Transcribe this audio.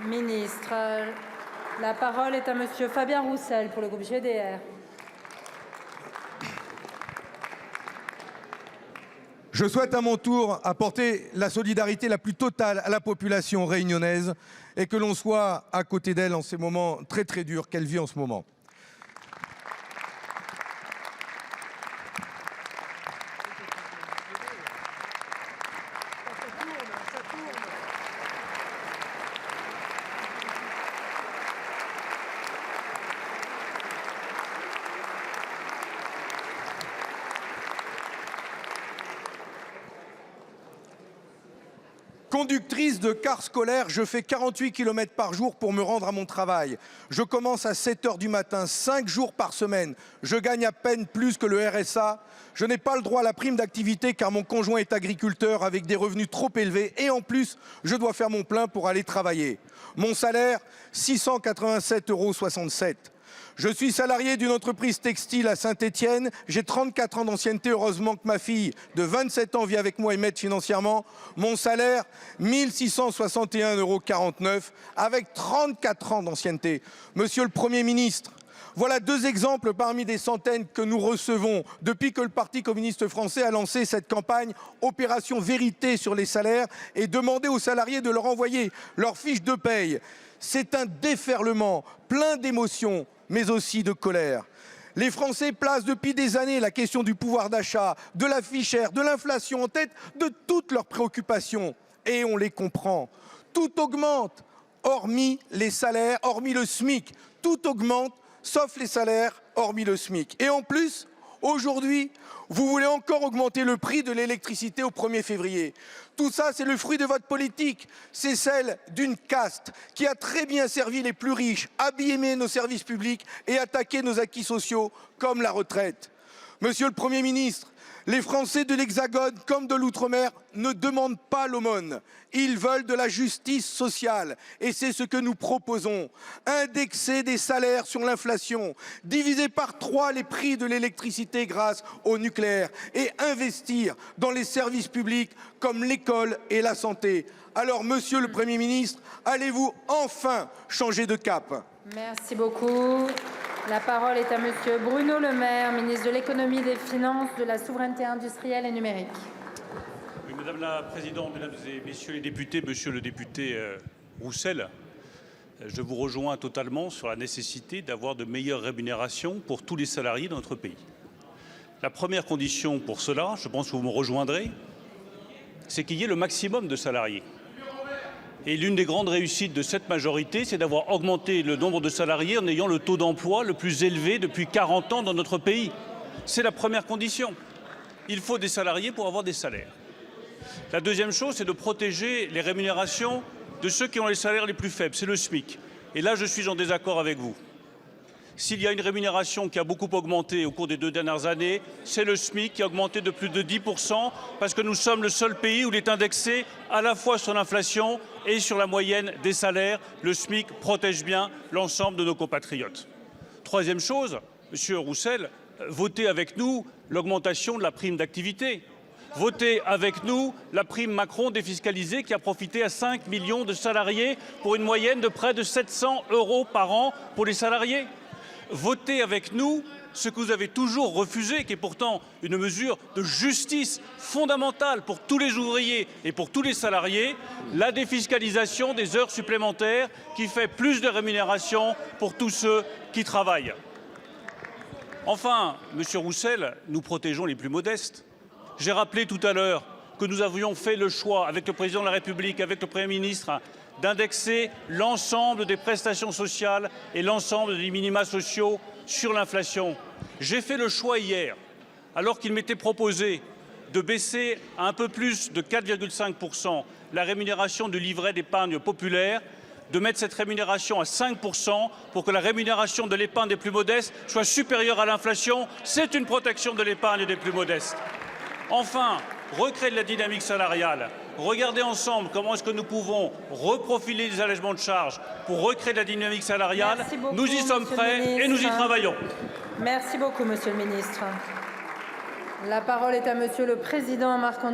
Ministre. La parole est à monsieur Fabien Roussel pour le groupe GDR. Je souhaite à mon tour apporter la solidarité la plus totale à la population réunionnaise et que l'on soit à côté d'elle en ces moments très très durs qu'elle vit en ce moment. Conductrice de car scolaire, je fais 48 km par jour pour me rendre à mon travail. Je commence à 7 h du matin, 5 jours par semaine. Je gagne à peine plus que le RSA. Je n'ai pas le droit à la prime d'activité car mon conjoint est agriculteur avec des revenus trop élevés. Et en plus, je dois faire mon plein pour aller travailler. Mon salaire, 687,67 €. Je suis salarié d'une entreprise textile à Saint-Étienne. J'ai 34 ans d'ancienneté. Heureusement que ma fille de 27 ans vit avec moi et m'aide financièrement. Mon salaire, 1661,49 € avec 34 ans d'ancienneté. Monsieur le Premier ministre, voilà 2 exemples parmi des centaines que nous recevons depuis que le Parti communiste français a lancé cette campagne Opération Vérité sur les salaires et demandé aux salariés de leur envoyer leurs fiches de paye. C'est un déferlement plein d'émotions, mais aussi de colère. Les Français placent depuis des années la question du pouvoir d'achat, de la vie chère, de l'inflation en tête de toutes leurs préoccupations. Et on les comprend. Tout augmente, hormis les salaires, hormis le SMIC. Tout augmente, sauf les salaires, hormis le SMIC. Et en plus, aujourd'hui, vous voulez encore augmenter le prix de l'électricité au 1er février. Tout ça, c'est le fruit de votre politique. C'est celle d'une caste qui a très bien servi les plus riches, abîmé nos services publics et attaqué nos acquis sociaux comme la retraite. Monsieur le Premier ministre, les Français de l'Hexagone comme de l'Outre-mer ne demandent pas l'aumône. Ils veulent de la justice sociale et c'est ce que nous proposons. Indexer des salaires sur l'inflation, diviser par 3 les prix de l'électricité grâce au nucléaire et investir dans les services publics comme l'école et la santé. Alors, Monsieur le Premier ministre, allez-vous enfin changer de cap? Merci beaucoup. La parole est à monsieur Bruno Le Maire, ministre de l'économie, des finances, de la souveraineté industrielle et numérique. Oui, Madame la Présidente, Mesdames et Messieurs les députés, Monsieur le député Roussel, je vous rejoins totalement sur la nécessité d'avoir de meilleures rémunérations pour tous les salariés de notre pays. La première condition pour cela, je pense que vous me rejoindrez, c'est qu'il y ait le maximum de salariés. Et l'une des grandes réussites de cette majorité, c'est d'avoir augmenté le nombre de salariés en ayant le taux d'emploi le plus élevé depuis 40 ans dans notre pays. C'est la première condition. Il faut des salariés pour avoir des salaires. La deuxième chose, c'est de protéger les rémunérations de ceux qui ont les salaires les plus faibles. C'est le SMIC. Et là, je suis en désaccord avec vous. S'il y a une rémunération qui a beaucoup augmenté au cours des 2 dernières années, c'est le SMIC qui a augmenté de plus de 10% parce que nous sommes le seul pays où il est indexé à la fois sur l'inflation et sur la moyenne des salaires. Le SMIC protège bien l'ensemble de nos compatriotes. Troisième chose, Monsieur Roussel, votez avec nous l'augmentation de la prime d'activité. Votez avec nous la prime Macron défiscalisée qui a profité à 5 millions de salariés pour une moyenne de près de 700 € par an pour les salariés. Votez avec nous ce que vous avez toujours refusé, qui est pourtant une mesure de justice fondamentale pour tous les ouvriers et pour tous les salariés, la défiscalisation des heures supplémentaires qui fait plus de rémunération pour tous ceux qui travaillent. Enfin, Monsieur Roussel, nous protégeons les plus modestes. J'ai rappelé tout à l'heure que nous avions fait le choix, avec le Président de la République, avec le Premier ministre, d'indexer l'ensemble des prestations sociales et l'ensemble des minima sociaux sur l'inflation. J'ai fait le choix hier, alors qu'il m'était proposé de baisser à un peu plus de 4,5 % la rémunération du livret d'épargne populaire, de mettre cette rémunération à 5 % pour que la rémunération de l'épargne des plus modestes soit supérieure à l'inflation. C'est une protection de l'épargne des plus modestes. Enfin, recréer de la dynamique salariale. Regardez ensemble comment est-ce que nous pouvons reprofiler les allègements de charges pour recréer de la dynamique salariale. Nous y sommes prêts et nous y travaillons. Merci beaucoup, Monsieur le ministre. La parole est à Monsieur le Président Marc-André